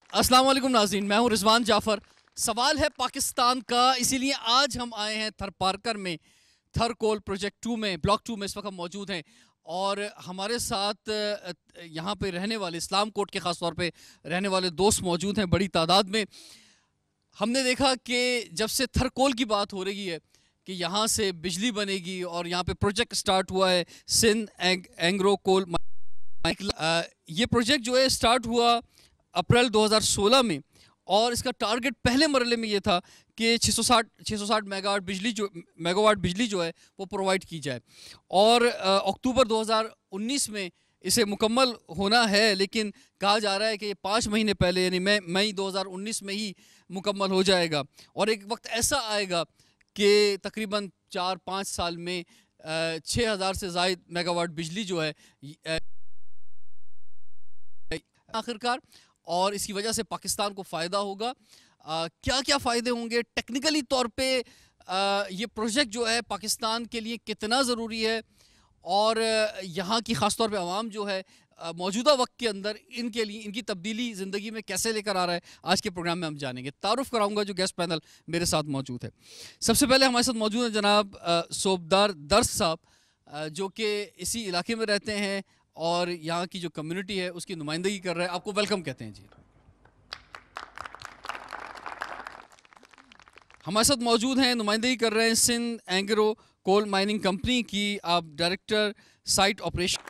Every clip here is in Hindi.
अस्सलाम वालेकुम नाज़रीन, मैं हूं रिजवान जाफ़र। सवाल है पाकिस्तान का, इसीलिए आज हम आए हैं थर पार्कर में, थर कोल प्रोजेक्ट 2 में, ब्लॉक 2 में इस वक्त हम मौजूद हैं। और हमारे साथ यहाँ पे रहने वाले, इस्लाम कोट के ख़ास तौर पे रहने वाले दोस्त मौजूद हैं बड़ी तादाद में। हमने देखा कि जब से थर कोल की बात हो रही है कि यहाँ से बिजली बनेगी और यहाँ पे प्रोजेक्ट स्टार्ट हुआ है सिंध एंग्रो कोल। ये प्रोजेक्ट जो है स्टार्ट हुआ अप्रैल 2016 में और इसका टारगेट पहले मरहले में ये था कि 660 मेगावाट बिजली जो है वो प्रोवाइड की जाए। और अक्टूबर 2019 में इसे मुकम्मल होना है, लेकिन कहा जा रहा है कि ये 5 महीने पहले यानी मई 2019 में ही मुकम्मल हो जाएगा। और एक वक्त ऐसा आएगा कि तकरीबन 4-5 साल में 6000 से ज़ायद मेगावाट बिजली जो है आखिरकार, और इसकी वजह से पाकिस्तान को फ़ायदा होगा। क्या क्या फ़ायदे होंगे टेक्निकली तौर पे, ये प्रोजेक्ट जो है पाकिस्तान के लिए कितना ज़रूरी है, और यहाँ की ख़ास तौर पे आवाम जो है मौजूदा वक्त के अंदर इनके लिए इनकी तब्दीली ज़िंदगी में कैसे लेकर आ रहा है, आज के प्रोग्राम में हम जानेंगे। तारुफ़ कराऊंगा जो गेस्ट पैनल मेरे साथ मौजूद है। सबसे पहले हमारे साथ मौजूद है जनाब सोबदार दर्स साहब, जो कि इसी इलाके में रहते हैं और यहाँ की जो कम्युनिटी है उसकी नुमाइंदगी कर रहे हैं। आपको वेलकम कहते हैं जी। हमारे साथ मौजूद हैं, नुमाइंदगी कर रहे हैं Sindh Engro coal mining company की, आप डायरेक्टर साइट ऑपरेशन,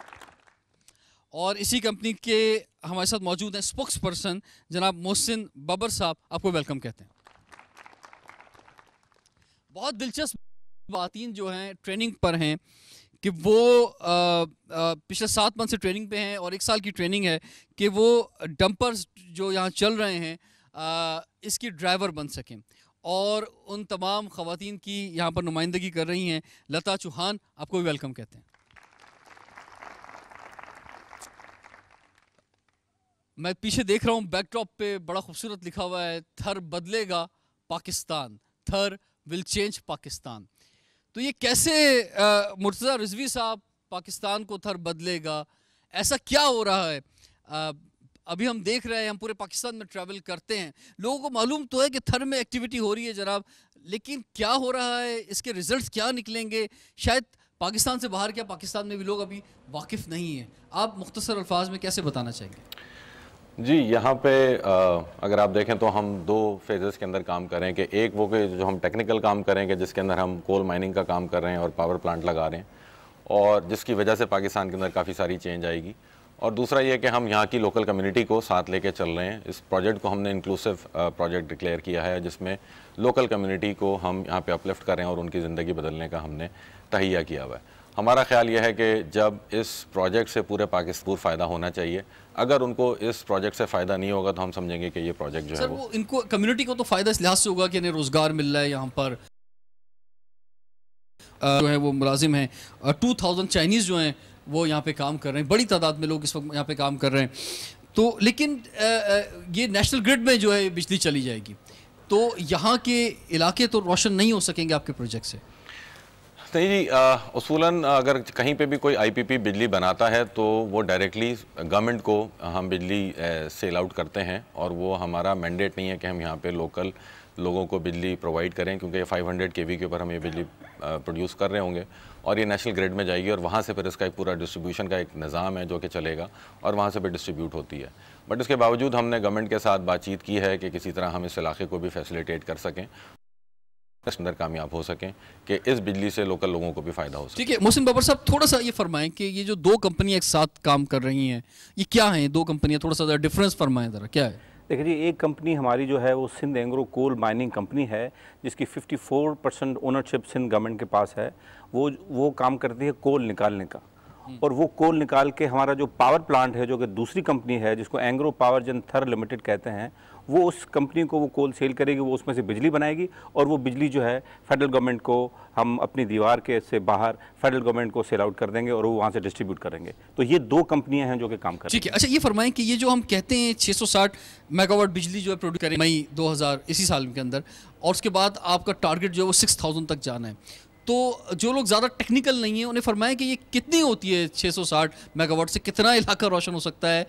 और इसी कंपनी के हमारे साथ मौजूद हैं स्पोक्स पर्सन जनाब मोहसिन बबर साहब, आपको वेलकम कहते हैं। बहुत दिलचस्प बातीन जो हैं ट्रेनिंग पर हैं कि वो पिछले 7 मंथ से ट्रेनिंग पे हैं और 1 साल की ट्रेनिंग है कि वो डंपर्स जो यहाँ चल रहे हैं इसकी ड्राइवर बन सकें। और उन तमाम ख़वातीन की यहाँ पर नुमाइंदगी कर रही हैं लता चौहान, आपको भी वेलकम कहते हैं। मैं पीछे देख रहा हूँ बैकड्रॉप पे बड़ा खूबसूरत लिखा हुआ है थर बदलेगा पाकिस्तान, थर विल चेंज पाकिस्तान। तो ये कैसे मुर्तज़ा रिजवी साहब पाकिस्तान को थर बदलेगा, ऐसा क्या हो रहा है? अभी हम देख रहे हैं, हम पूरे पाकिस्तान में ट्रैवल करते हैं, लोगों को मालूम तो है कि थर में एक्टिविटी हो रही है जनाब, लेकिन क्या हो रहा है, इसके रिजल्ट्स क्या निकलेंगे, शायद पाकिस्तान से बाहर क्या पाकिस्तान में भी लोग अभी वाकिफ़ नहीं हैं। आप मुख्तसर अल्फाज में कैसे बताना चाहेंगे? जी, यहाँ पे अगर आप देखें तो हम 2 फेजेस के अंदर काम कर रहे हैं कि एक वो कि जो हम टेक्निकल काम करेंगे जिसके अंदर हम कोल माइनिंग का काम कर रहे हैं और पावर प्लांट लगा रहे हैं, और जिसकी वजह से पाकिस्तान के अंदर काफ़ी सारी चेंज आएगी। और दूसरा ये कि हम यहाँ की लोकल कम्युनिटी को साथ लेके चल रहे हैं। इस प्रोजेक्ट को हमने इंक्लूसिव प्रोजेक्ट डिक्लेयर किया है, जिसमें लोकल कम्युनिटी को हम यहाँ पे अपलिफ्ट कर रहे हैं और उनकी ज़िंदगी बदलने का हमने तहिया किया हुआ है। हमारा ख्याल यह है कि जब इस प्रोजेक्ट से पूरे पाकिस्तान फ़ायदा होना चाहिए, अगर उनको इस प्रोजेक्ट से फ़ायदा नहीं होगा तो हम समझेंगे कि ये प्रोजेक्ट जो है वो इनको कम्युनिटी को तो फ़ायदा इस लिहाज से होगा कि इन्हें रोज़गार मिल रहा है, यहाँ पर जो है वो मुलाजिम हैं, 2000 चाइनीज़ जो हैं वो यहाँ पे काम कर रहे हैं, बड़ी तादाद में लोग इस वक्त यहाँ पे काम कर रहे हैं। तो लेकिन ये नेशनल ग्रिड में जो है बिजली चली जाएगी, तो यहाँ के इलाके तो रोशन नहीं हो सकेंगे आपके प्रोजेक्ट से। नहीं जी, उसूलन अगर कहीं पे भी कोई आईपीपी बिजली बनाता है तो वो डायरेक्टली गवर्नमेंट को हम बिजली सेल आउट करते हैं, और वो हमारा मैंडेट नहीं है कि हम यहाँ पे लोकल लोगों को बिजली प्रोवाइड करें, क्योंकि 500 केवी के ऊपर हम ये बिजली प्रोड्यूस कर रहे होंगे और ये नेशनल ग्रिड में जाएगी, और वहाँ से फिर इसका एक पूरा डिस्ट्रीब्यूशन का एक निज़ाम है जो कि चलेगा और वहाँ से फिर डिस्ट्रीब्यूट होती है। बट इसके बावजूद हमने गवर्नमेंट के साथ बातचीत की है कि किसी तरह हम इस इलाके को भी फैसिलिटेट कर सकें, अंदर कामयाब हो सकें कि इस बिजली से लोकल लोगों को भी फ़ायदा हो सके। ठीक है, मोहसिन बबर साहब थोड़ा सा ये फरमाएं कि ये जो 2 कंपनियां एक साथ काम कर रही हैं, ये क्या हैं 2 कंपनियां, थोड़ा सा डिफरेंस फरमाएं ज़रा, क्या है? देखिए जी, एक कंपनी हमारी जो है वो Sindh Engro coal mining company है, जिसकी 54% ओनरशिप सिंध गवर्नमेंट के पास है। वो काम करती है कोल निकालने का, और वो कोल निकाल के हमारा जो पावर प्लांट है, जो कि दूसरी कंपनी है जिसको एंग्रो पावर जन थर लिमिटेड कहते हैं, वो उस कंपनी को वो कोल सेल करेगी, वो उसमें से बिजली बनाएगी, और वो बिजली जो है फेडरल गवर्नमेंट को हम अपनी दीवार के से बाहर फेडरल गवर्नमेंट को सेल आउट कर देंगे और वो वहाँ से डिस्ट्रीब्यूट करेंगे। तो ये 2 कंपनियां हैं जो कि काम कर रही हैं। ठीक है, अच्छा ये फरमाएं कि ये जो हम कहते हैं 660 मेगावाट बिजली जो है प्रोड्यूस करें मई 2000 इसी साल के अंदर, और उसके बाद आपका टारगेट जो है वो 6000 तक जाना है, तो जो लोग ज़्यादा टेक्निकल नहीं हैं उन्हें फरमाएं कि ये कितनी होती है 660 मेगावाट से कितना इलाका रोशन हो सकता है,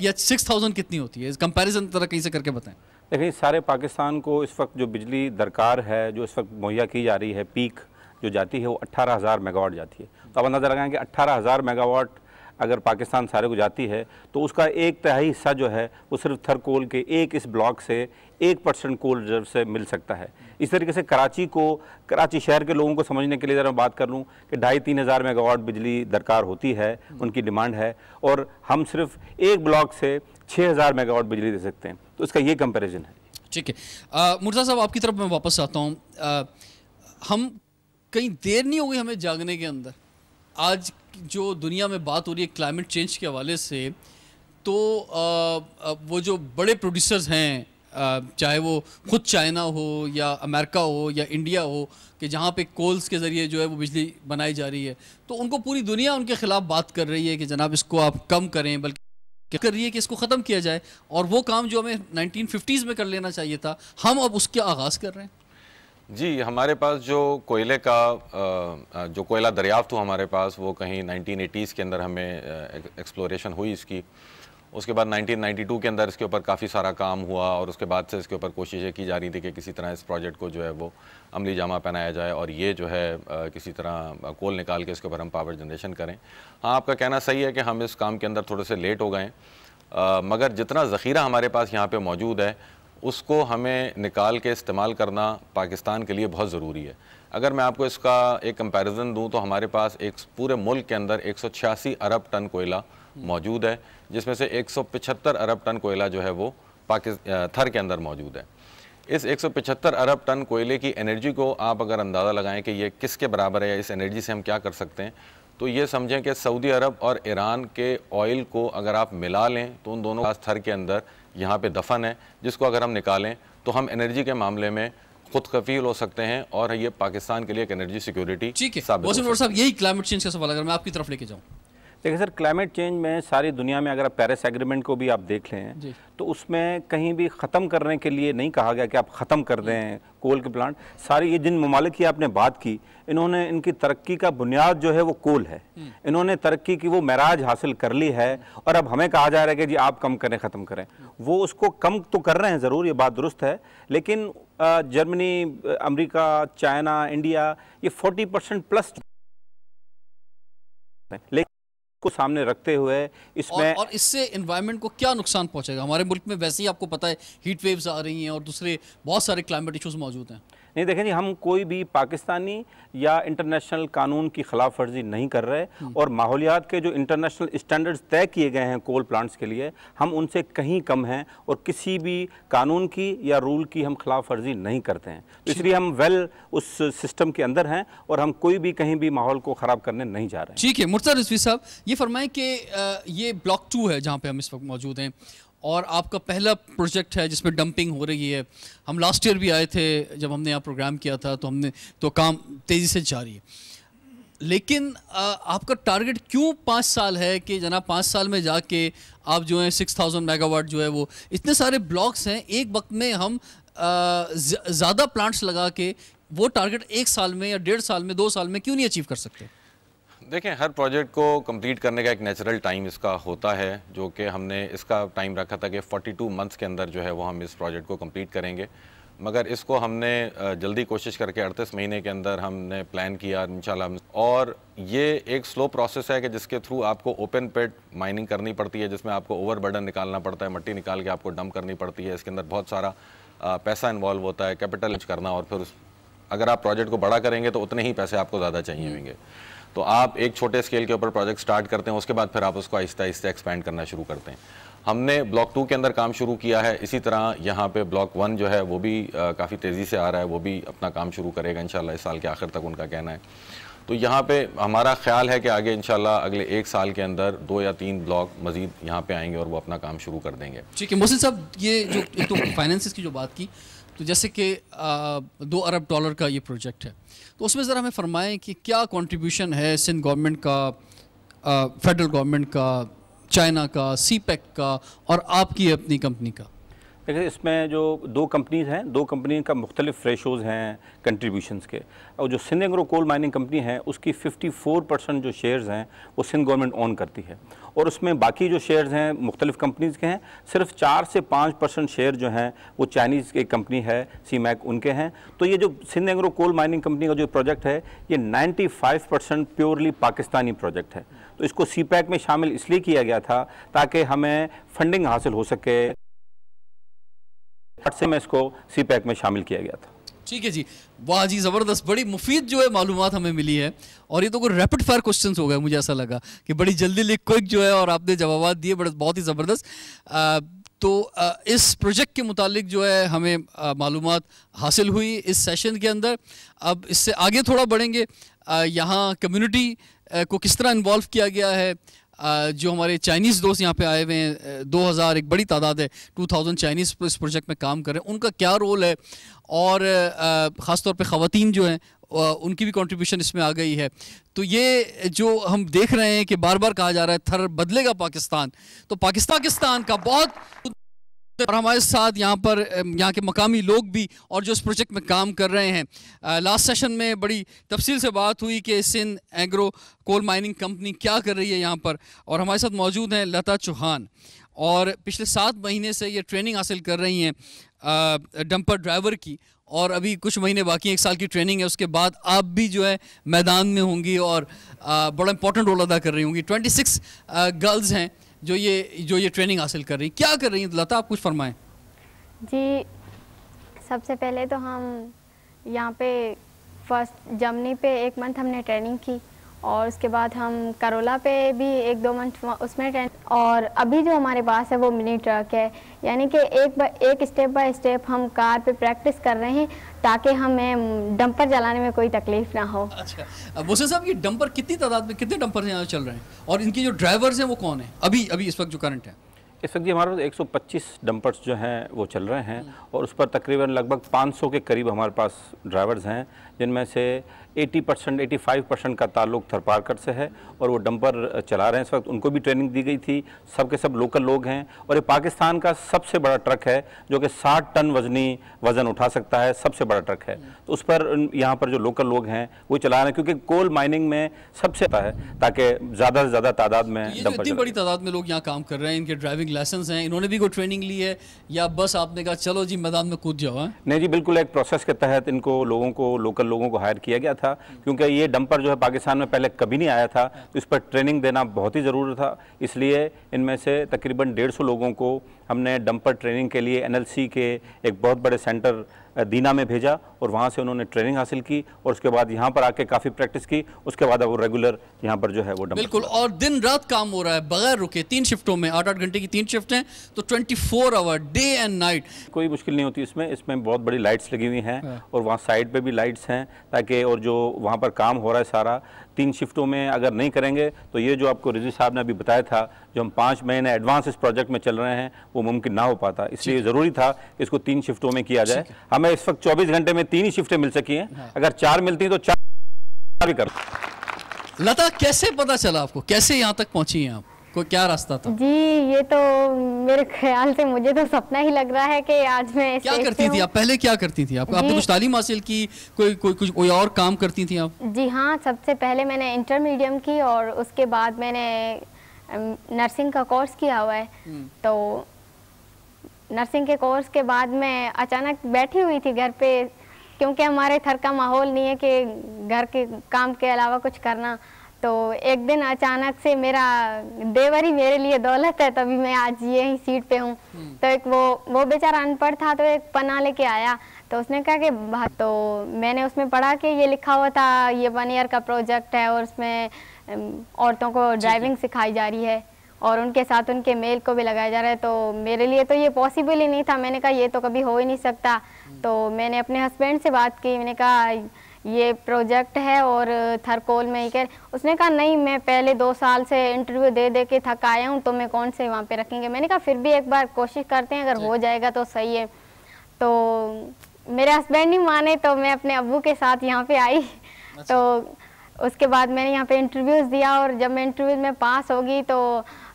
या 6000 कितनी होती है, कंपैरिजन तरह कहीं से करके बताएं। देखिए, सारे पाकिस्तान को इस वक्त जो बिजली दरकार है, जो इस वक्त मुहैया की जा रही है, पीक जो जाती है वो 18,000 मेगावाट जाती है। तो आप अंदाज़ा लगाएं कि 18,000 मेगावाट अगर पाकिस्तान सारे को जाती है तो उसका 1/3 हिस्सा जो है वो सिर्फ थरकोल के एक इस ब्लॉक से 1% कोल रिजर्व से मिल सकता है। इस तरीके से कराची शहर के लोगों को समझने के लिए ज़रा बात कर लूँ कि 2,5-3 हज़ार मेगावाट बिजली दरकार होती है, उनकी डिमांड है, और हम सिर्फ एक ब्लॉक से 6,000 मेगावाट बिजली दे सकते हैं। तो इसका ये कंपैरिजन है। ठीक है, मुर्तज़ा साहब आपकी तरफ मैं वापस आता हूँ। हम कहीं देर नहीं हो गई हमें जागने के अंदर। आज जो दुनिया में बात हो रही है क्लाइमेट चेंज के हवाले से, तो वो जो बड़े प्रोड्यूसर्स हैं, चाहे वो खुद चाइना हो या अमेरिका हो या इंडिया हो, कि जहाँ पे कोल्स के ज़रिए जो है वो बिजली बनाई जा रही है, तो उनको पूरी दुनिया उनके ख़िलाफ़ बात कर रही है कि जनाब इसको आप कम करें, बल्कि कर रही है कि इसको ख़त्म किया जाए। और वो काम जो हमें 1950s में कर लेना चाहिए था, हम अब उसका आगाज़ कर रहे हैं। जी, हमारे पास जो कोयले का जो कोयला दरियाफ्त हुआ हमारे पास, वो कहीं 1980s के अंदर हमें एक्सप्लोरेशन हुई इसकी। उसके बाद 1992 के अंदर इसके ऊपर काफ़ी सारा काम हुआ, और उसके बाद से इसके ऊपर कोशिशें की जा रही थी कि किसी तरह इस प्रोजेक्ट को जो है वो अमली जामा पहनाया जाए, और ये जो है किसी तरह कोल निकाल के इसके ऊपर हम पावर जनरेशन करें। हाँ, आपका कहना सही है कि हम इस काम के अंदर थोड़े से लेट हो गए, मगर जितना ज़ख़ीरा हमारे पास यहाँ पर मौजूद है उसको हमें निकाल के इस्तेमाल करना पाकिस्तान के लिए बहुत ज़रूरी है। अगर मैं आपको इसका एक कंपैरिजन दूं तो हमारे पास एक पूरे मुल्क के अंदर 186 अरब टन कोयला मौजूद है, जिसमें से 175 अरब टन कोयला जो है वो थर के अंदर मौजूद है। इस 175 अरब टन कोयले की एनर्जी को आप अगर अंदाज़ा लगाएं कि ये किसके बराबर है या इस एनर्जी से हम क्या कर सकते हैं, तो ये समझें कि सऊदी अरब और ईरान के ऑयल को अगर आप मिला लें तो उन दोनों का थर के अंदर यहाँ पे दफन है, जिसको अगर हम निकालें तो हम एनर्जी के मामले में खुद कफील हो सकते हैं, और ये पाकिस्तान के लिए एक एनर्जी सिक्योरिटी साबित हो सकती है। साहब, यही क्लाइमेट चेंज का सवाल अगर मैं आपकी तरफ लेके जाऊँ। देखिए सर, क्लाइमेट चेंज में सारी दुनिया में अगर आप पेरिस एग्रीमेंट को भी आप देख लें तो उसमें कहीं भी ख़त्म करने के लिए नहीं कहा गया कि आप ख़त्म कर दें कोल के प्लांट। सारी ये जिन ममालिक की आपने बात की, इन्होंने इनकी तरक्की का बुनियाद जो है वो कोल है। इन्होंने तरक्की की वो मेराज हासिल कर ली है, और अब हमें कहा जा रहा है कि जी आप कम करें, ख़त्म करें। वो उसको कम तो कर रहे हैं, ज़रूर ये बात दुरुस्त है, लेकिन जर्मनी, अमेरिका, चाइना, इंडिया, ये 40% प्लस लेकिन को सामने रखते हुए इसमें और इससे एनवायरनमेंट को क्या नुकसान पहुंचेगा? हमारे मुल्क में वैसे ही आपको पता है हीट वेव्स आ रही हैं और दूसरे बहुत सारे क्लाइमेट इश्यूज मौजूद हैं। नहीं, देखें जी, हम कोई भी पाकिस्तानी या इंटरनेशनल कानून की खिलाफ वर्जी नहीं कर रहे, और माहौलियात के जो इंटरनेशनल स्टैंडर्ड्स तय किए गए हैं कोल प्लांट्स के लिए, हम उनसे कहीं कम हैं, और किसी भी कानून की या रूल की हम खिलाफ वर्जी नहीं करते हैं। तो इसलिए हम उस सिस्टम के अंदर हैं, और हम कोई भी कहीं भी माहौल को ख़राब करने नहीं जा रहे हैं। ठीक है, मुर्तज़ा रिजवी साहब, ये फरमाएं कि ये ब्लॉक 2 है जहाँ पे हम इस वक्त मौजूद हैं, और आपका पहला प्रोजेक्ट है जिसमें डंपिंग हो रही है। हम लास्ट ईयर भी आए थे जब हमने यहाँ प्रोग्राम किया था, तो काम तेज़ी से जारी है, लेकिन आपका टारगेट क्यों 5 साल है कि जनाब 5 साल में जाके आप जो है 6000 मेगावाट जो है वो, इतने सारे ब्लॉक्स हैं, एक वक्त में हम ज़्यादा प्लांट्स लगा के वो टारगेट 1 साल में या 1.5 साल में, 2 साल में क्यों नहीं अचीव कर सकते? देखें, हर प्रोजेक्ट को कंप्लीट करने का एक नेचुरल टाइम इसका होता है, जो कि हमने इसका टाइम रखा था कि 42 मंथ्स के अंदर जो है वो हम इस प्रोजेक्ट को कंप्लीट करेंगे, मगर इसको हमने जल्दी कोशिश करके 38 महीने के अंदर हमने प्लान किया इंशाल्लाह। और ये एक स्लो प्रोसेस है कि जिसके थ्रू आपको ओपन पिट माइनिंग करनी पड़ती है, जिसमें आपको ओवरबर्डन निकालना पड़ता है, मट्टी निकाल के आपको डंप करनी पड़ती है। इसके अंदर बहुत सारा पैसा इन्वॉल्व होता है, कैपिटल करना, और फिर अगर आप प्रोजेक्ट को बड़ा करेंगे तो उतने ही पैसे आपको ज़्यादा चाहिए होंगे। तो आप एक छोटे स्केल के ऊपर प्रोजेक्ट स्टार्ट करते हैं, उसके बाद फिर आप उसको आहिस्ता आहिस्ता एक्सपेंड करना शुरू करते हैं। हमने ब्लॉक 2 के अंदर काम शुरू किया है, इसी तरह यहाँ पे ब्लॉक 1 जो है वो भी काफ़ी तेज़ी से आ रहा है, वो भी अपना काम शुरू करेगा इंशाल्लाह इस साल के आखिर तक, उनका कहना है। तो यहाँ पे हमारा ख्याल है कि आगे इंशाल्लाह अगले 1 साल के अंदर 2 या 3 ब्लॉक मजीद यहाँ पे आएंगे और वो अपना काम शुरू कर देंगे। ठीक है मोहसिन साहब, ये जो एक तो फाइनेंसिस की जो बात की, तो जैसे कि $2 अरब का ये प्रोजेक्ट है, तो उसमें ज़रा हमें फरमाएं कि क्या कंट्रीब्यूशन है सिंध गवर्नमेंट का, फेडरल गवर्नमेंट का, चाइना का, सीपेक का और आपकी अपनी कंपनी का? देखिए इसमें जो दो कंपनीज हैं, दो कंपनी का मुख्तलिफ रेशोज़ हैं कंट्रीब्यूशंस के, और जो Sindh Engro coal mining company है उसकी 54% जो शेयर्स हैं वो सिंध गवर्नमेंट ओन करती है, और उसमें बाकी जो शेयर्स हैं मुख्तलिफ कंपनीज़ के हैं, सिर्फ 4 से 5% शेयर जो हैं वो चाइनीज़ एक कंपनी है सीमैक उनके हैं। तो ये जो Sindh Engro coal mining company का जो प्रोजेक्ट है ये 95% प्योरली पाकिस्तानी प्रोजेक्ट है। तो इसको सीपैक में शामिल इसलिए किया गया था ताकि हमें फंडिंग हासिल हो सके, से में इसको सीपैक में शामिल किया गया था। ठीक है जी, वाह जी, ज़बरदस्त, बड़ी मुफीद जो है मालूमात हमें मिली है, और ये तो कोई रैपिड फायर क्वेश्चंस हो गए, मुझे ऐसा लगा कि बड़ी जल्दी क्विक जो है, और आपने जवाब दिए बड़े बहुत ही ज़बरदस्त। तो इस प्रोजेक्ट के मुतालिक जो है हमें मालूमात हासिल हुई इस सेशन के अंदर। अब इससे आगे थोड़ा बढ़ेंगे, यहाँ कम्युनिटी को किस तरह इन्वॉल्व किया गया है, जो हमारे चाइनीज़ दोस्त यहाँ पे आए हुए हैं 2000 एक बड़ी तादाद है, 2000 चाइनीज़ इस प्रोजेक्ट में काम कर रहे हैं, उनका क्या रोल है, और ख़ास तौर पे ख़वातीन जो हैं उनकी भी कंट्रीब्यूशन इसमें आ गई है। तो ये जो हम देख रहे हैं कि बार बार कहा जा रहा है थर बदलेगा पाकिस्तान, तो पाकिस्तान का बहुत, और हमारे साथ यहाँ पर यहाँ के मकामी लोग भी और जो इस प्रोजेक्ट में काम कर रहे हैं। लास्ट सेशन में बड़ी तफसील से बात हुई कि Sindh Engro coal mining company क्या कर रही है यहाँ पर, और हमारे साथ मौजूद हैं लता चौहान, और पिछले 7 महीने से ये ट्रेनिंग हासिल कर रही हैं डंपर ड्राइवर की, और अभी कुछ महीने बाकी, 1 साल की ट्रेनिंग है, उसके बाद आप भी जो है मैदान में होंगी और बड़ा इंपॉर्टेंट रोल अदा कर रही होंगी। 26 गर्ल्स हैं जो ये ट्रेनिंग हासिल कर रही, क्या कर रही हैं लता, आप कुछ फरमाएं। जी, सबसे पहले तो हम यहाँ पे फर्स्ट जर्मनी पे 1 मंथ हमने ट्रेनिंग की, और उसके बाद हम करोला पे भी 1-2 मंथ उसमें ट्रेनिंग, और अभी जो हमारे पास है वो मिनी ट्रक है, यानी कि एक स्टेप बाय स्टेप हम कार पे प्रैक्टिस कर रहे हैं ताकि हमें डंपर चलाने में कोई तकलीफ ना हो। अच्छा मोहसिन साहब, ये डंपर कितनी तादाद में, कितने डंपर यहाँ चल रहे हैं, और इनके जो ड्राइवर्स हैं वो कौन है अभी इस वक्त जो करंट है? इस वक्त जी हमारे पास 125 डंपर्स जो हैं वो चल रहे हैं, और उस पर तकरीबन लगभग 500 के करीब हमारे पास ड्राइवर्स हैं, जिनमें से 80% 85% का ताल्लुक थरपारकर से है, और वो डंपर चला रहे हैं इस वक्त। उनको भी ट्रेनिंग दी गई थी, सब के सब लोकल लोग हैं, और ये पाकिस्तान का सबसे बड़ा ट्रक है जो कि 60 टन वज़न उठा सकता है, सबसे बड़ा ट्रक है। तो उस पर यहाँ पर जो लोकल लोग हैं वो चला रहे हैं, क्योंकि कोल माइनिंग में सबसे है ताकि ज़्यादा से ज़्यादा तादाद में डंपर। इतनी बड़ी तादाद में लोग यहाँ काम कर रहे हैं, इनके ड्राइविंग लाइसेंस हैं, इन्होंने भी कोई ट्रेनिंग ली है या बस आपने कहा चलो जी मैदान में कूद जाओ? नहीं जी, बिल्कुल एक प्रोसेस के तहत इनको लोकल लोगों को हायर किया गया था, क्योंकि ये डंपर जो है पाकिस्तान में पहले कभी नहीं आया था, तो इस पर ट्रेनिंग देना बहुत ही ज़रूरी था। इसलिए इनमें से तकरीबन 150 लोगों को हमने डंपर ट्रेनिंग के लिए NLC के एक बहुत बड़े सेंटर दीना में भेजा, और वहाँ से उन्होंने ट्रेनिंग हासिल की, और उसके बाद यहाँ पर आके काफ़ी प्रैक्टिस की, उसके बाद अब वो रेगुलर यहाँ पर जो है वो डंपर। बिल्कुल, और दिन रात काम हो रहा है बगैर रुके, 3 शिफ्टों में, 8-8 घंटे की 3 शिफ्ट हैं, तो 24 आवर डे एंड नाइट। कोई मुश्किल नहीं होती इसमें बहुत बड़ी लाइट्स लगी हुई हैं, और वहाँ साइड पे भी लाइट्स हैं, ताकि और जो वहाँ पर काम हो रहा है सारा 3 शिफ्टों में अगर नहीं करेंगे तो ये जो आपको रिजवी साहब ने अभी बताया था, जो हम 5 महीने एडवांस इस प्रोजेक्ट में चल रहे हैं, वो मुमकिन ना हो पाता। इसलिए ज़रूरी था इसको 3 शिफ्टों में किया जाए। हमें इस वक्त 24 घंटे में 3 ही शिफ्टें मिल सकी हैं, अगर 4 मिलती तो 4 भी कर। लता, कैसे पता चला आपको, कैसे यहाँ तक पहुँची हैं आप, कोई क्या रास्ता था? जी, ये तो मेरे ख्याल से मुझे तो सपना ही लग रहा है कि आज मैं क्या करती थी आप, पहले क्या करती थी आप? आपने कुछ तालीम हासिल की, कोई और काम करती थी आप? जी हाँ, सबसे पहले मैंने इंटरमीडियम की, और उसके बाद मैंने नर्सिंग का कोर्स किया हुआ है। तो नर्सिंग के कोर्स के बाद मैं अचानक बैठी हुई थी घर पे, क्योंकि हमारे थर का माहौल नहीं है कि घर के काम के अलावा कुछ करना। तो एक दिन अचानक से मेरा देवर ही मेरे लिए दौलत है, तभी मैं आज यही सीट पे हूँ। तो एक वो बेचारा अनपढ़ था, तो एक पन्ना लेके आया, तो उसने कहा कि तो मैंने उसमें पढ़ा कि ये लिखा हुआ था ये 1 ईयर का प्रोजेक्ट है, और उसमें औरतों को ड्राइविंग सिखाई जा रही है, और उनके साथ उनके मेल को भी लगाया जा रहा है। तो मेरे लिए तो ये पॉसिबल ही नहीं था, मैंने कहा ये तो कभी हो ही नहीं सकता। तो मैंने अपने हस्बैंड से बात की, मैंने कहा ये प्रोजेक्ट है और थरकोल में ही कर। उसने कहा नहीं, मैं पहले 2 साल से इंटरव्यू दे के थक आया हूँ, तो मैं कौन से वहाँ पे रखेंगे। मैंने कहा फिर भी एक बार कोशिश करते हैं, अगर हो जाएगा तो सही है। तो मेरे हस्बैंड नहीं माने, तो मैं अपने अब्बू के साथ यहाँ पे आई। तो उसके बाद मैंने यहाँ पे इंटरव्यूज़ दिया, और जब मैं इंटरव्यूज़ में पास होगी तो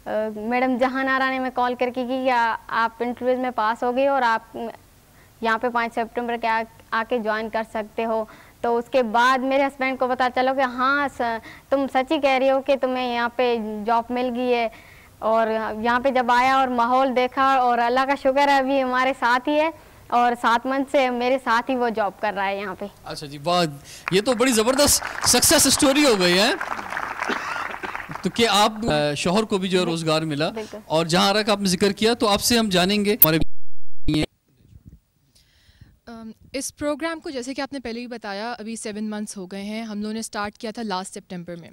मैडम जहान आरा ने मैं कॉल करके कि आप इंटरव्यूज़ में पास हो गए और आप यहाँ पे 5 सितंबर के आके ज्वाइन कर सकते हो। तो उसके बाद मेरे हस्बैंड को पता चला कि हाँ तुम सच्ची कह रही हो कि तुम्हें यहाँ पे जॉब मिल गई है। और यहाँ पे जब आया और माहौल देखा, और अल्लाह का शुक्र है अभी हमारे साथ ही है और 7 मंथ से मेरे साथ ही वो जॉब कर रहा है यहाँ पे। अच्छा जी, वाह, ये तो बड़ी ज़बरदस्त सक्सेस स्टोरी हो गई है। तो क्या आप शौहर को भी जो रोज़गार मिला, और जहाँ आरा का आपने जिक्र किया, तो आपसे हम जानेंगे हमारे इस प्रोग्राम को, जैसे कि आपने पहले भी बताया, अभी 7 मंथ्स हो गए हैं। हम लोगों ने स्टार्ट किया था लास्ट सितंबर में।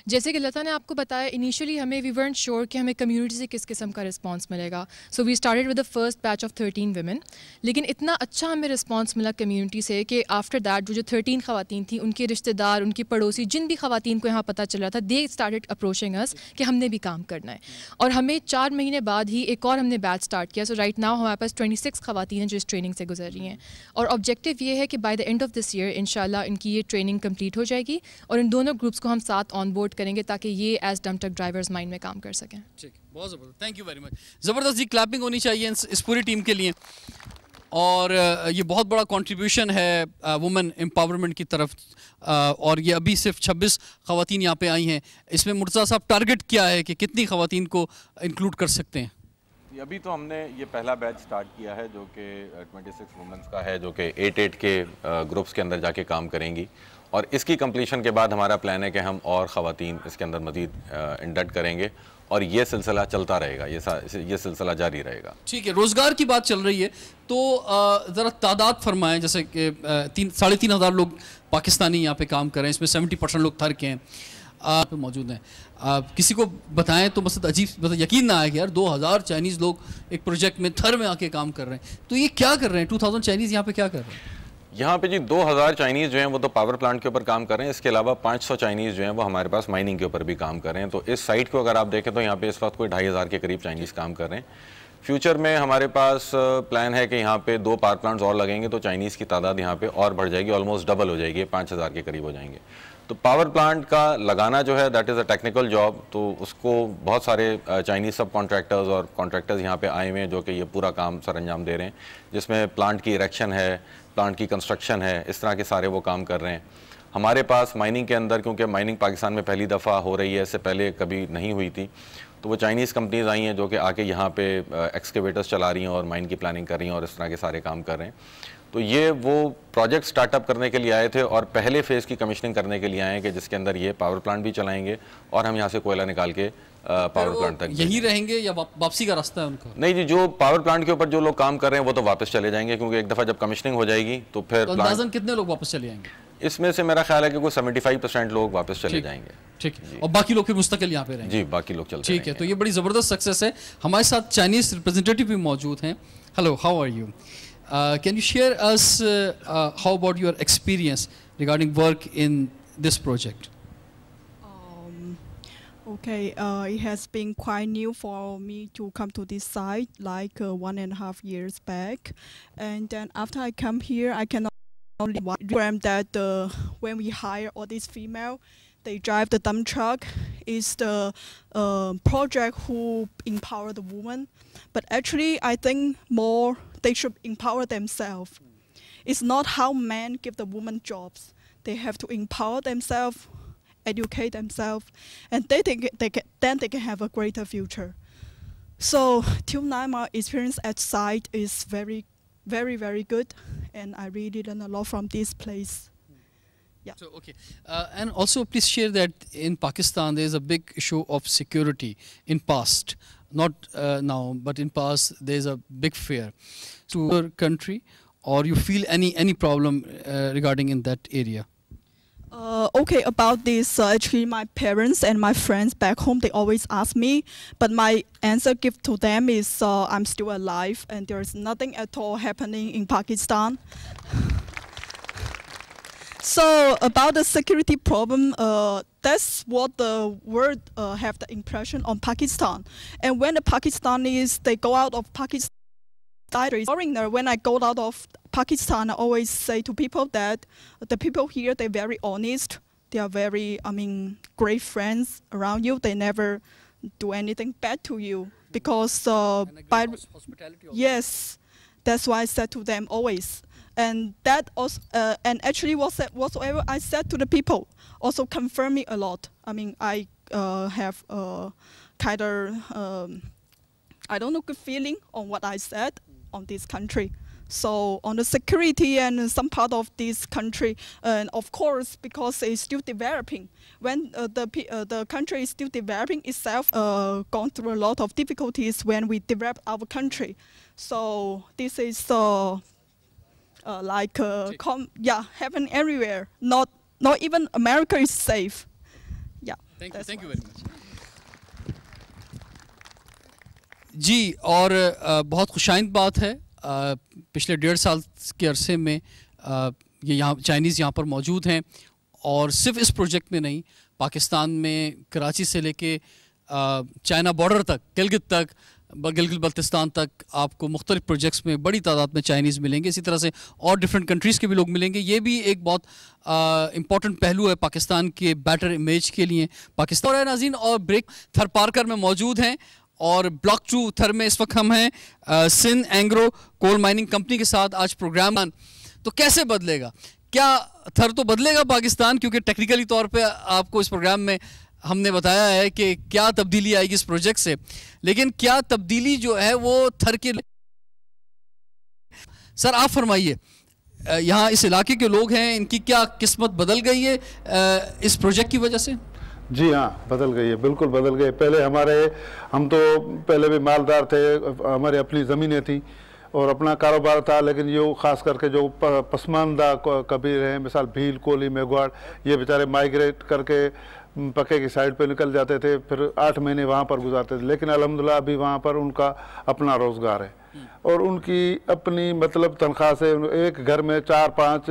जैसे कि लता ने आपको बताया, इनिशियली हमें वी weren't श्योर कि हमें कम्युनिटी से किस किस्म का रिस्पांस मिलेगा। So we started with the first batch of 13 women. लेकिन इतना अच्छा हमें रिस्पांस मिला कम्युनिटी से कि आफ्टर दैट जो 13 ख़वातीन थी, उनके रिश्तेदार, उनकी पड़ोसी, जिन भी ख़वातीन को यहाँ पता चल रहा था, दे स्टार्टेड अप्रोचिंग अस कि हमने भी काम करना है। और हमें 4 महीने बाद ही एक और हमने बैच स्टार्ट किया। सो राइट नाउ हमारे पास 26 ख़वातीन हैं जो इस ट्रेनिंग से गुजर रही हैं। और ऑब्जेक्टिव ये है कि by the end of this year इंशाल्लाह इनकी ये ट्रेनिंग कंप्लीट हो जाएगी और इन दोनों ग्रुप्स को हम साथ ऑन बोर्ड करेंगे ताकि ये as dump truck drivers mind में काम कर सकें। ठीक, बहुत ज़बरदस्त, थैंक यू वेरी मच। ज़बरदस्त जी, क्लैपिंग होनी चाहिए इस पूरी टीम के लिए। और ये बहुत बड़ा कंट्रीब्यूशन है वुमेन एम्पावरमेंट की तरफ। और ये अभी सिर्फ 26 ख़वातीन यहाँ पे आई हैं। इसमें मुर्तज़ा साहब टारगेट क्या है कि कितनी ख़वातीन को इंक्लूड कर सकते हैं? अभी तो हमने ये पहला बैच स्टार्ट किया है जो कि 26 वुमेन्स का है, जो कि 8 के ग्रुप्स के अंदर जाके काम करेंगी। और इसकी कंप्लीशन के बाद हमारा प्लान है कि हम और ख़वातीन इसके अंदर मज़ीद इंडक्ट करेंगे और ये सिलसिला चलता रहेगा, ये सिलसिला जारी रहेगा। ठीक है, रोज़गार की बात चल रही है तो ज़रा तादाद फरमाएं। जैसे कि 3,500 लोग पाकिस्तानी यहाँ पे काम कर रहे हैं, इसमें 70% लोग थर के हैं पे मौजूद हैं। किसी को बताएं तो मतलब अजीब, मतलब यकीन ना आए कि यार 2000 चाइनीज़ लोग एक प्रोजेक्ट में थर में आके काम कर रहे हैं। तो ये क्या कर रहे हैं? 2000 चाइनीज़ यहाँ पे क्या कर रहे हैं? यहाँ पे जी 2000 चाइनीज़ जो हैं वो तो पावर प्लांट के ऊपर काम कर रहे हैं। इसके अलावा 500 चाइनीज़ जो हैं वो हमारे पास माइनिंग के ऊपर भी काम कर रहे हैं। तो इस साइट को अगर आप देखें तो यहाँ पे इस वक्त कोई 2500 के करीब चाइनीज़ काम कर रहे हैं। फ्यूचर में हमारे पास प्लान है कि यहाँ पे 2 पावर प्लांट्स और लगेंगे तो चाइनीज़ की तादाद यहाँ पे और बढ़ जाएगी, ऑलमोस्ट डबल हो जाएगी, 5000 के करीब हो जाएंगे। तो पावर प्लांट का लगाना जो है that is a technical job. तो उसको बहुत सारे चाइनीज़ सब कॉन्ट्रैक्टर्स और कॉन्ट्रैक्टर्स यहाँ पे आए हुए हैं जो कि ये पूरा काम सर अंजाम दे रहे हैं, जिसमें प्लांट की इरेक्शन है, प्लांट की कंस्ट्रक्शन है, इस तरह के सारे वो काम कर रहे हैं। हमारे पास माइनिंग के अंदर, क्योंकि माइनिंग पाकिस्तान में पहली दफ़ा हो रही है, इससे पहले कभी नहीं हुई थी, तो वो चाइनीज़ कंपनीज़ आई हैं जो कि आके यहाँ पे एक्सकेवेटर्स चला रही हैं और माइन की प्लानिंग कर रही हैं और इस तरह के सारे काम कर रहे हैं। तो ये वो प्रोजेक्ट स्टार्टअप करने के लिए आए थे और पहले फेज़ की कमिश्निंग करने के लिए आए हैं कि जिसके अंदर ये पावर प्लांट भी चलाएंगे और हम यहाँ से कोयला निकाल के पावर प्लांट तक यहीं रहेंगे या वापसी का रास्ता है उनका? नहीं जी, जो पावर प्लांट के ऊपर जो लोग काम कर रहे हैं वो तो वापस चले जाएंगे, क्योंकि एक दफ़ा जब कमिश्निंग हो जाएगी तो फिर अंदाज़न कितने लोग वापस चले जाएंगे? इसमें से मेरा ख्याल है कि कोई 75% लोग वापस चले जाएंगे। ठीक है, और बाकी लोग फिर मुस्तकिल यहाँ पे रहेंगे? जी, बाकी लोग चलते रहेंगे। ठीक है, तो ये बड़ी ज़बरदस्त सक्सेस है। हमारे साथ चाइनीज़ रिप्रेजेंटेटिव भी मौजूद हैं। Hello, how are you? Can you share us how about your experience regarding work in this project? Okay, it has been quite new for me to come to this site, like 1.5 years back. And then after I come here, I can only remember that when we hire all these female, they drive the dump truck, is the project who empower the woman. But actually, I think more they should empower themselves. It's not how men give the woman jobs. They have to empower themselves, educate themselves, and then they can have a greater future. So till now, my experience at site is very, very, very good, and I really learned a lot from this place. Yeah. So, okay. And also please share that in Pakistan there is a big issue of security in past, not now, but in past there is a big fear to your country, or you feel any problem regarding in that area? Okay, about this, actually my parents and my friends back home, they always ask me, but my answer give to them is I'm still alive and there's nothing at all happening in Pakistan. So about the security problem, that's what the world have the impression on Pakistan. And when the Pakistanis, they go out of Pakistan, foreigner, when I go out of Pakistan, I always say to people that the people here, they're very honest. They are very, great friends around you. They never do anything bad to you, because by hospitality also. yes, that's why I said to them always. And that also, and actually whatsoever I said to the people also confirmed me a lot. I mean, I have kind of, I don't know, good feeling on what I said on this country. So on the security and some part of this country, and of course, because it's still developing, when the country is still developing itself, gone through a lot of difficulties when we develop our country. So this is like heaven everywhere. Not even America is safe. Yeah. Thank you very much. जी, और बहुत खुशाइंद बात है, पिछले 1.5 साल के अरसे में ये यहाँ चाइनीज़ यहाँ पर मौजूद हैं, और सिर्फ इस प्रोजेक्ट में नहीं, पाकिस्तान में कराची से लेके चाइना बॉर्डर तक, गिलगित बल्तिस्तान तक आपको मुख्तलिफ प्रोजेक्ट्स में बड़ी तादाद में चाइनीज़ मिलेंगे। इसी तरह से और डिफरेंट कंट्रीज़ के भी लोग मिलेंगे। ये भी एक बहुत इम्पॉर्टेंट पहलू है पाकिस्तान के बेटर इमेज के लिए। पाकिस्तान और नाज़रीन, और ब्रेक थर पार्कर में मौजूद हैं, और ब्लॉक 2 थर में इस वक्त हम हैं Sindh Engro coal mining company के साथ। आज प्रोग्राम तो कैसे बदलेगा, क्या थर तो बदलेगा पाकिस्तान, क्योंकि टेक्निकली तौर पे आपको इस प्रोग्राम में हमने बताया है कि क्या तब्दीली आएगी इस प्रोजेक्ट से, लेकिन क्या तब्दीली जो है वो थर के। सर आप फरमाइए, यहाँ इस इलाके के लोग हैं, इनकी क्या किस्मत बदल गई है इस प्रोजेक्ट की वजह से? जी हाँ, बदल गई है, बिल्कुल बदल गई। पहले हम तो पहले भी मालदार थे, हमारी अपनी ज़मीनें थी और अपना कारोबार था, लेकिन ये ख़ास करके जो पसमानदा कबीर हैं, मिसाल भील, कोली, मेघवाड़, ये बेचारे माइग्रेट करके पक्के की साइड पे निकल जाते थे, फिर 8 महीने वहाँ पर गुजारते थे। लेकिन अल्हम्दुलिल्लाह अभी वहाँ पर उनका अपना रोज़गार है और उनकी अपनी मतलब तनख्वाह से एक घर में 4-5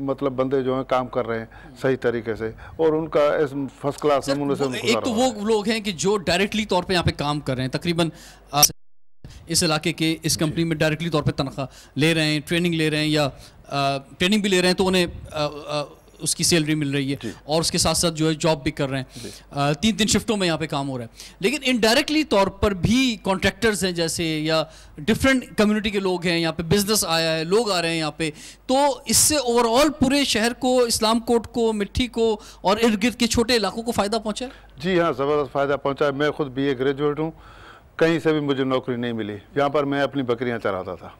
मतलब बंदे जो हैं काम कर रहे हैं सही तरीके से, और उनका इस फर्स्ट क्लास नमूने से एक तो वो लोग हैं कि जो डायरेक्टली तौर पे यहाँ पे काम कर रहे हैं, तकरीबन इस इलाके के इस कंपनी में डायरेक्टली तौर पे तनख्वाह ले रहे हैं, ट्रेनिंग ले रहे हैं, या ट्रेनिंग भी ले रहे हैं तो उन्हें उसकी सैलरी मिल रही है, और उसके साथ साथ जो है जॉब भी कर रहे हैं। 3 शिफ्टों में यहाँ पे काम हो रहा है। लेकिन इनडायरेक्टली तौर पर भी कॉन्ट्रैक्टर्स हैं जैसे, या डिफरेंट कम्युनिटी के लोग हैं, यहाँ पे बिजनेस आया है, लोग आ रहे हैं यहाँ पे, तो इससे ओवरऑल पूरे शहर को, इस्लाम कोट को, मिट्टी को और इर्द गिर्द के छोटे इलाकों को फ़ायदा पहुँचा है? जी हाँ, ज़बरदस्त फ़ायदा पहुँचा है। मैं खुद BA ग्रेजुएट हूँ, कहीं से भी मुझे नौकरी नहीं मिली। यहाँ पर मैं अपनी बकरियाँ चराता था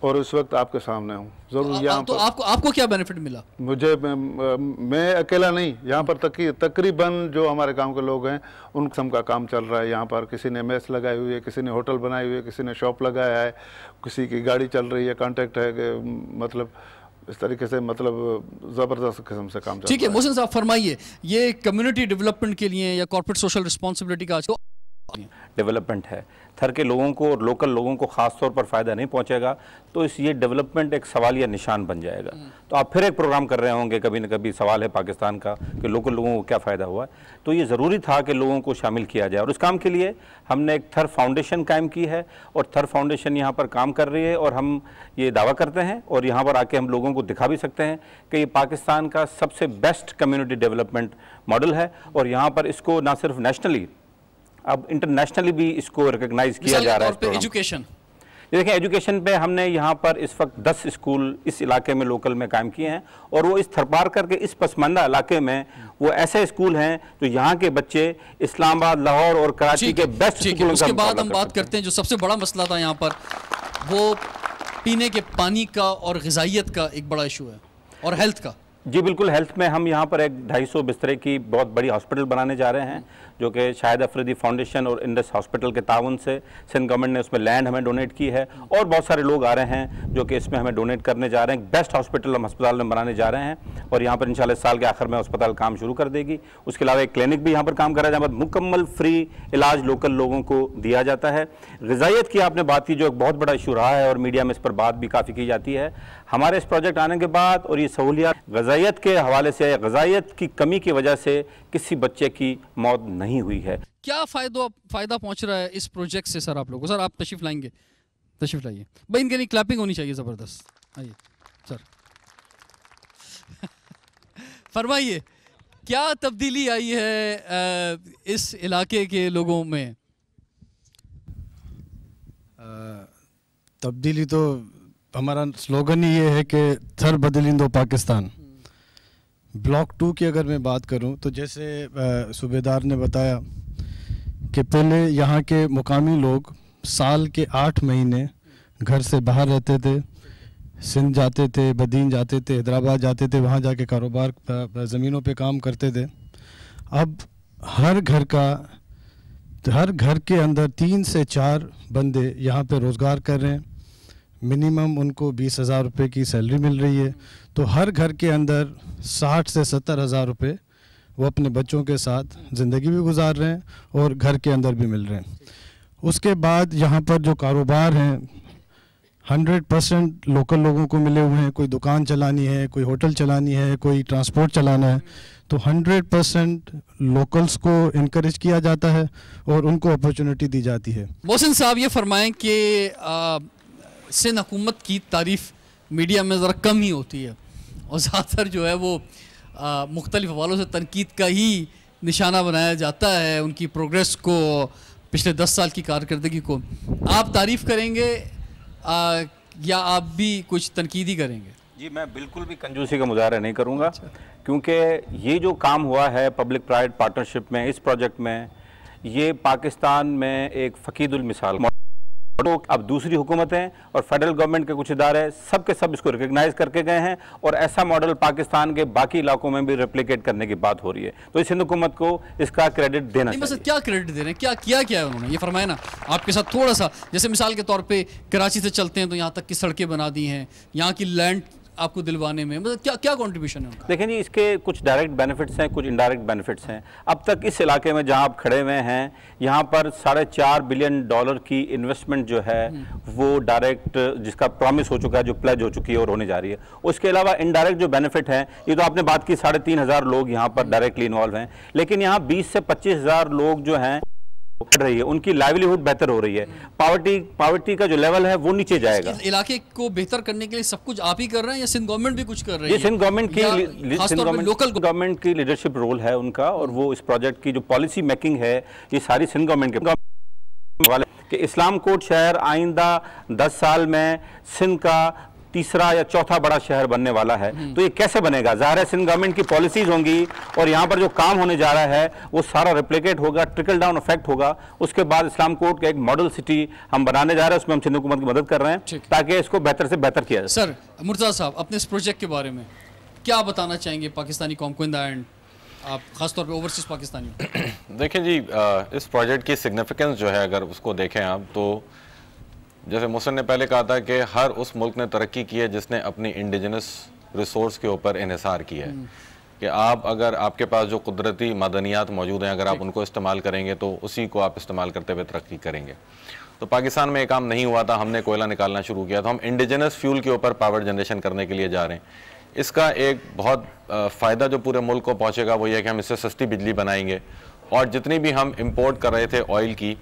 और उस वक्त आपके सामने हूँ। जरूर यहाँ तो आपको क्या बेनिफिट मिला? मुझे मैं अकेला नहीं, यहाँ पर तकरीबन जो हमारे गांव के लोग हैं उन किस्म का काम चल रहा है। यहाँ पर किसी ने मेस लगाई हुई है, किसी ने होटल बनाई हुई है, किसी ने शॉप लगाया है, किसी की गाड़ी चल रही है, कॉन्ट्रैक्ट है, मतलब इस तरीके से मतलब ज़बरदस्त किस्म से काम चल रहा है। ठीक है, मोहसिन साहब फरमाइए, ये कम्युनिटी डेवलपमेंट के लिए या कॉर्पोरेट सोशल रिस्पॉन्सिबिलिटी का डेवलपमेंट है, थर के लोगों को और लोकल लोगों को ख़ास तौर पर फ़ायदा नहीं पहुंचेगा, तो ये डेवलपमेंट एक सवालिया निशान बन जाएगा। तो आप फिर एक प्रोग्राम कर रहे होंगे, कभी न कभी सवाल है पाकिस्तान का कि लोकल लोगों को क्या फ़ायदा हुआ। तो ये ज़रूरी था कि लोगों को शामिल किया जाए, और इस काम के लिए हमने एक थर फाउंडेशन कायम की है, और थर फाउंडेशन यहाँ पर काम कर रही है, और हम ये दावा करते हैं और यहाँ पर आके हम लोगों को दिखा भी सकते हैं कि ये पाकिस्तान का सबसे बेस्ट कम्युनिटी डेवलपमेंट मॉडल है, और यहाँ पर इसको ना सिर्फ नेशनली, अब इंटरनेशनली भी इसको रिकॉग्नाइज किया जा रहा है। एजुकेशन, ये देखें, एजुकेशन पे हमने यहाँ पर इस वक्त 10 स्कूल इस इलाके में लोकल में कायम किए हैं, और वो इस थरपारकर के इस पसमानदा इलाके में वो ऐसे स्कूल हैं जो यहाँ के बच्चे इस्लामाबाद, लाहौर और कराची के बेस्ट स्कूलों। उसके बाद हम बात करते हैं जो सबसे बड़ा मसला था यहाँ पर, वो पीने के पानी का और ग़िज़ाइयत का एक बड़ा इशू है, और हेल्थ का। जी बिल्कुल, हेल्थ में हम यहाँ पर एक 250 बिस्तरे की बहुत बड़ी हॉस्पिटल बनाने जा रहे हैं, जो कि शाहिद अफरीदी फाउंडेशन और इंडस हॉस्पिटल के ताउन से सिंध गवर्नमेंट ने उसमें लैंड हमें डोनेट की है, और बहुत सारे लोग आ रहे हैं जो कि इसमें हमें डोनेट करने जा रहे हैं। बेस्ट हॉस्पिटल हम अस्पताल में बनाने जा रहे हैं, और यहाँ पर इंशाल्लाह साल के आखिर में अस्पताल काम शुरू कर देगी। उसके अलावा एक क्लिनिक भी यहाँ पर काम कर रहा है, जहाँ पर मुकम्मल फ्री इलाज लोकल लोगों को दिया जाता है। ग़िज़ाइयत की आपने बात की, जो एक बहुत बड़ा इशू रहा है और मीडिया में इस पर बात भी काफ़ी की जाती है। हमारे इस प्रोजेक्ट आने के बाद और ये सहूलियत ग़िज़ाइयत के हवाले से, ग़िज़ाइयत की कमी की वजह से किसी बच्चे की मौत नहीं हुई है। क्या फ़ायदा पहुंच रहा है इस प्रोजेक्ट से? सर आप लोगों, सर आप तशरीफ लाएंगे, तशरीफ लाइए भाई, इनके लिए क्लैपिंग होनी चाहिए ज़बरदस्त। आइए सर फरमाइए, क्या तब्दीली आई है इस इलाके के लोगों में? तब्दीली तो हमारा स्लोगन ही ये है कि थर बदलिंदो पाकिस्तान। ब्लॉक 2 की अगर मैं बात करूं तो जैसे सूबेदार ने बताया कि पहले यहाँ के मुकामी लोग साल के 8 महीने घर से बाहर रहते थे, सिंध जाते थे, बदीन जाते थे, हैदराबाद जाते थे, वहाँ जाके कारोबार ज़मीनों पे काम करते थे। अब हर घर के अंदर 3 से 4 बंदे यहाँ पे रोज़गार कर रहे हैं। मिनिमम उनको 20,000 रुपये की सैलरी मिल रही है। तो हर घर के अंदर 60 से 70,000 रुपये वो अपने बच्चों के साथ ज़िंदगी भी गुजार रहे हैं और घर के अंदर भी मिल रहे हैं। उसके बाद यहाँ पर जो कारोबार हैं 100% लोकल लोगों को मिले हुए हैं। कोई दुकान चलानी है, कोई होटल चलानी है, कोई ट्रांसपोर्ट चलाना है, तो 100% लोकल्स को इनकरेज किया जाता है और उनको अपॉर्चुनिटी दी जाती है। मोहसिन साहब ये फरमाएं कि सिंध हुकूमत की तारीफ़ मीडिया में ज़रा कम ही होती है और ज़्यादातर जो है वो मुख्तलिफ हवालों से तनकीद का ही निशाना बनाया जाता है, उनकी प्रोग्रेस को, पिछले 10 साल की कारकर्दगी को। आप तारीफ़ करेंगे या आप भी कुछ तनकीद ही करेंगे? जी, मैं बिल्कुल भी कंजूसी का मुजाहरा नहीं करूँगा, क्योंकि ये जो काम हुआ है पब्लिक प्राइवेट पार्टनरशिप में, इस प्रोजेक्ट में, ये पाकिस्तान में एक फ़कीदुल मिसाल। अब दूसरी हुकूमतें और फेडरल गवर्नमेंट के कुछ इदारे सब के सब इसको रिकग्नाइज करके गए हैं और ऐसा मॉडल पाकिस्तान के बाकी इलाकों में भी रेप्लिकेट करने की बात हो रही है। तो इस हिंद हुकूमत को इसका क्रेडिट देना चाहिए। मतलब क्या क्रेडिट दे रहे हैं, क्या किया है उन्होंने, ये फरमाए ना आपके साथ थोड़ा सा। जैसे मिसाल के तौर पे कराची से चलते हैं तो यहाँ तक की सड़कें बना दी हैं, यहाँ की लैंड आपको दिलवाने में, मतलब क्या कंट्रीब्यूशन है उनका? देखें जी, इसके कुछ डायरेक्ट बेनिफिट्स हैं, कुछ इनडायरेक्ट बेनिफिट्स हैं। अब तक इस इलाके में जहां आप खड़े हुए हैं, यहाँ पर $4.5 बिलियन की इन्वेस्टमेंट जो है वो डायरेक्ट, जिसका प्रॉमिस हो चुका है, जो प्लेज हो चुकी है और होने जा रही है। उसके अलावा इनडायरेक्ट जो बेनिफिट हैं, ये तो आपने बात की 3,500 लोग यहाँ पर डायरेक्टली इन्वॉल्व हैं, लेकिन यहाँ 20 से 25,000 लोग जो हैं रही है, उनकी लाइवलीहुड बेहतर हो रही है। पॉवर्टी का जो लेवल है वो नीचे जाएगा। इस इलाके को बेहतर करने के लिए सब कुछ आप ही कर रहे हैं या सिंध गवर्नमेंट भी कुछ कर रही है? सिंध गवर्नमेंट लोकल गवर्नमेंट की लीडरशिप रोल है उनका, और वो इस प्रोजेक्ट की जो पॉलिसी मेकिंग है ये सारी सिंध गवर्नमेंट के वाले कि इस्लाम कोट शहर आइंदा 10 साल में सिंध का तीसरा या चौथा बड़ा शहर बनने वाला है। तो ये कैसे बनेगा? ज़ाहिर है सिंध गवर्नमेंट की पॉलिसीज होंगी और यहाँ पर जो काम होने जा रहा है वो सारा रेप्लिकेट होगा, ट्रिकल डाउन इफेक्ट होगा। उसके बाद इस्लाम कोर्ट का एक मॉडल सिटी हम बनाने जा रहे हैं, उसमें हम सिंध हुकूमत की मदद कर रहे हैं ताकि इसको बेहतर से बेहतर किया जाए। सर मुर्तज़ा साहब, अपने इस प्रोजेक्ट के बारे में क्या बताना चाहेंगे पाकिस्तानी कौम को एंड आप खासतौर पर ओवरसीज पाकिस्तानी? देखें जी, इस प्रोजेक्ट की सिग्निफिकेंस जो है अगर उसको देखें आप, तो जैसे मोहसिन ने पहले कहा था कि हर उस मुल्क ने तरक्की की है जिसने अपनी इंडिजिनस रिसोर्स के ऊपर इन्हिसार किया है। कि आप अगर आपके पास जो कुदरती मादनियात मौजूद हैं, अगर आप उनको इस्तेमाल करेंगे तो उसी को आप इस्तेमाल करते हुए तरक्की करेंगे। तो पाकिस्तान में ये काम नहीं हुआ था, हमने कोयला निकालना शुरू किया, तो हम इंडिजिनस फ्यूल के ऊपर पावर जनरेशन करने के लिए जा रहे हैं। इसका एक बहुत फ़ायदा जो पूरे मुल्क को पहुँचेगा वो ये कि हम इससे सस्ती बिजली बनाएंगे, और जितनी भी हम इम्पोर्ट कर रहे थे ऑयल की,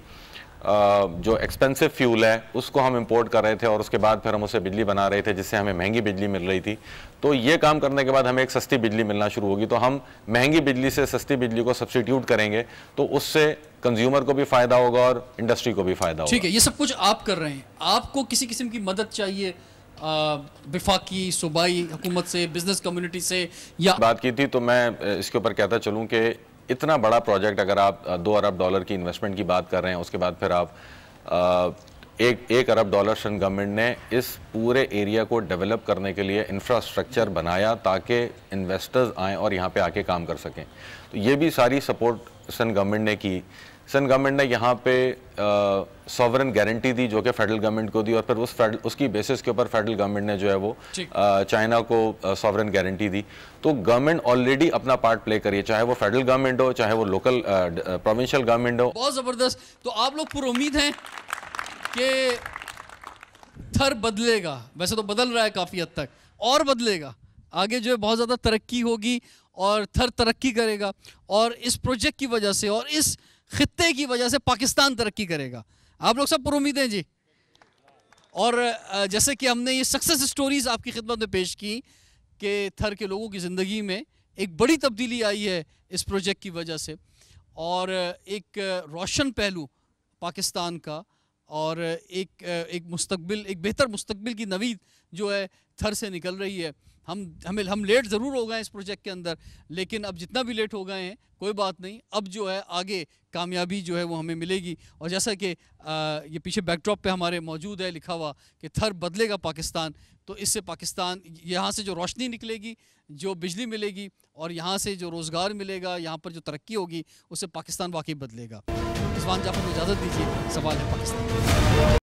जो एक्सपेंसिव फ्यूल है उसको हम इंपोर्ट कर रहे थे और उसके बाद फिर हम उससे बिजली बना रहे थे जिससे हमें महंगी बिजली मिल रही थी। तो ये काम करने के बाद हमें एक सस्ती बिजली मिलना शुरू होगी, तो हम महंगी बिजली से सस्ती बिजली को सब्स्टिट्यूट करेंगे, तो उससे कंज्यूमर को भी फ़ायदा होगा और इंडस्ट्री को भी फ़ायदा होगा। ठीक है, ये सब कुछ आप कर रहे हैं, आपको किसी किस्म की मदद चाहिए वफाकी सूबाई हुकूमत से, बिजनेस कम्युनिटी से? या बात की थी तो मैं इसके ऊपर कहता चलूँ कि इतना बड़ा प्रोजेक्ट, अगर आप $2 अरब की इन्वेस्टमेंट की बात कर रहे हैं, उसके बाद फिर आप $1 अरब सिंध गवर्नमेंट ने इस पूरे एरिया को डेवलप करने के लिए इंफ्रास्ट्रक्चर बनाया ताकि इन्वेस्टर्स आएँ और यहाँ पे आके काम कर सकें। तो ये भी सारी सपोर्ट सिंध गवर्नमेंट ने की। सिंध गवर्नमेंट ने यहाँ पे सॉवरन गारंटी दी जो कि फेडरल गवर्नमेंट को दी, और फिर उसकी बेसिस के ऊपर फेडरल गवर्नमेंट ने जो है वो चाइना को सॉवरन गारंटी दी। तो गवर्नमेंट ऑलरेडी अपना पार्ट प्ले करिए, चाहे वो फेडरल गवर्नमेंट हो, चाहे वो लोकल प्रोविंशियल गवर्नमेंट हो। बहुत ज़बरदस्त। तो आप लोग पूरी उम्मीद हैं कि थर बदलेगा? वैसे तो बदल रहा है काफ़ी हद तक, और बदलेगा, आगे जो है बहुत ज़्यादा तरक्की होगी और थर तरक्की करेगा, और इस प्रोजेक्ट की वजह से और इस खित्ते की वजह से पाकिस्तान तरक्की करेगा। आप लोग सब पर उम्मीद हैं जी। और जैसे कि हमने ये सक्सेस स्टोरीज आपकी खिदमत में पेश की कि थर के लोगों की ज़िंदगी में एक बड़ी तब्दीली आई है इस प्रोजेक्ट की वजह से, और एक रोशन पहलू पाकिस्तान का, और एक मुस्तकबिल, एक बेहतर मुस्तकबिल की नवीद जो है थर से निकल रही है। हम लेट ज़रूर हो गए इस प्रोजेक्ट के अंदर, लेकिन अब जितना भी लेट हो गए हैं कोई बात नहीं, अब जो है आगे कामयाबी जो है वो हमें मिलेगी। और जैसा कि ये पीछे बैकड्रॉप पे हमारे मौजूद है लिखा हुआ कि थर बदलेगा पाकिस्तान, तो इससे पाकिस्तान, यहाँ से जो रोशनी निकलेगी, जो बिजली मिलेगी और यहाँ से जो रोज़गार मिलेगा, यहाँ पर जो तरक्की होगी, उससे पाकिस्तान वाकई बदलेगा। रिजवान जाफर को इजाज़त दीजिए, सवाल है पाकिस्तान।